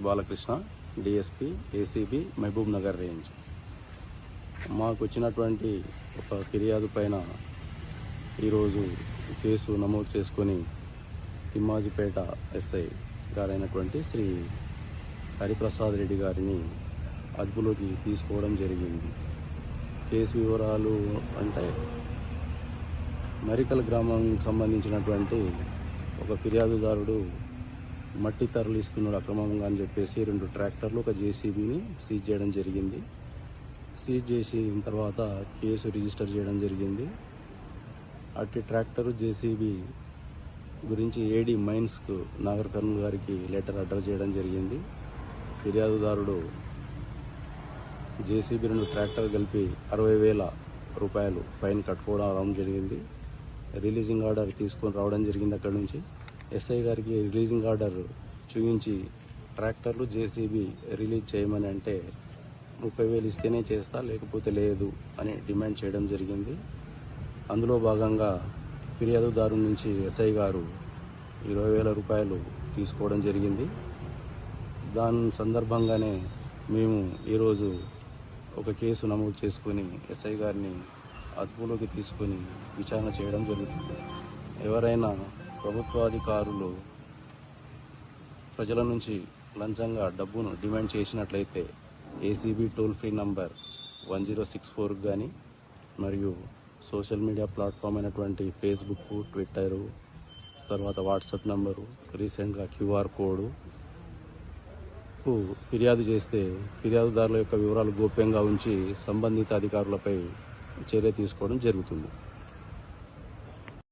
Balakrishna, DSP, ACB, Mahabubnagar range. మాకు వచ్చినటువంటి ఒక ఫిర్యాదు పైన ఈరోజు కేసు నమోదు చేసుకొని తిమ్మాజిపేట ఎస్ఐ గారైనటువంటి శ్రీ హరిప్రసాద్ రెడ్డి గారిని అదుపులోకి తీసుకోవడం జరిగింది. కేసు వివరాలు అంటే మరికల్ గ్రామానికి సంబంధించినటువంటి ఒక ఫిర్యాదుదారుడు మట్టి తరలిస్తున్నాడు అక్రమంగా అని చెప్పేసి 2 ట్రాక్టర్లు, ఒక జేసీబీని సీజ్ చేయడం జరిగింది. సీజ్ చేసిన తర్వాత కేసు రిజిస్టర్ చేయడం జరిగింది. అట్టి ట్రాక్టరు, జేసీబీ గురించి ఏడీ మైన్స్కు నాగర్ కర్నూల్ గారికి లెటర్ అడ్రస్ చేయడం జరిగింది. ఫిర్యాదుదారుడు జేసీబీ 2 ట్రాక్టర్ కలిపి 60,000 రూపాయలు ఫైన్ కట్టుకోవడం జరిగింది. రిలీజింగ్ ఆర్డర్ తీసుకొని రావడం జరిగింది. అక్కడి నుంచి ఎస్ఐ గారికి రిలీజింగ్ ఆర్డర్ చూపించి ట్రాక్టర్లు, జేసీబీ రిలీజ్ చేయమని అంటే 30,000 ఇస్తేనే చేస్తా, లేకపోతే లేదు అని డిమాండ్ చేయడం జరిగింది. అందులో భాగంగా ఫిర్యాదుదారు నుంచి ఎస్ఐ గారు 20,000 రూపాయలు తీసుకోవడం జరిగింది. దాని సందర్భంగానే మేము ఈరోజు ఒక కేసు నమోదు చేసుకొని ఎస్ఐ గారిని అదుపులోకి తీసుకొని విచారణ చేయడం జరుగుతుంది. ఎవరైనా ప్రభుత్వాధికారులు ప్రజల నుంచి లంచంగా డబ్బును డిమాండ్ చేసినట్లయితే ఏసీబీ టోల్ ఫ్రీ నంబర్ 1064 కానీ, మరియు సోషల్ మీడియా ప్లాట్ఫామ్ అయినటువంటి ఫేస్బుక్, ట్విట్టరు, తర్వాత వాట్సాప్ నంబరు, రీసెంట్గా QR కోడ్కు ఫిర్యాదు చేస్తే ఫిర్యాదుదారుల యొక్క వివరాలు గోప్యంగా ఉంచి సంబంధిత అధికారులపై చర్య తీసుకోవడం జరుగుతుంది.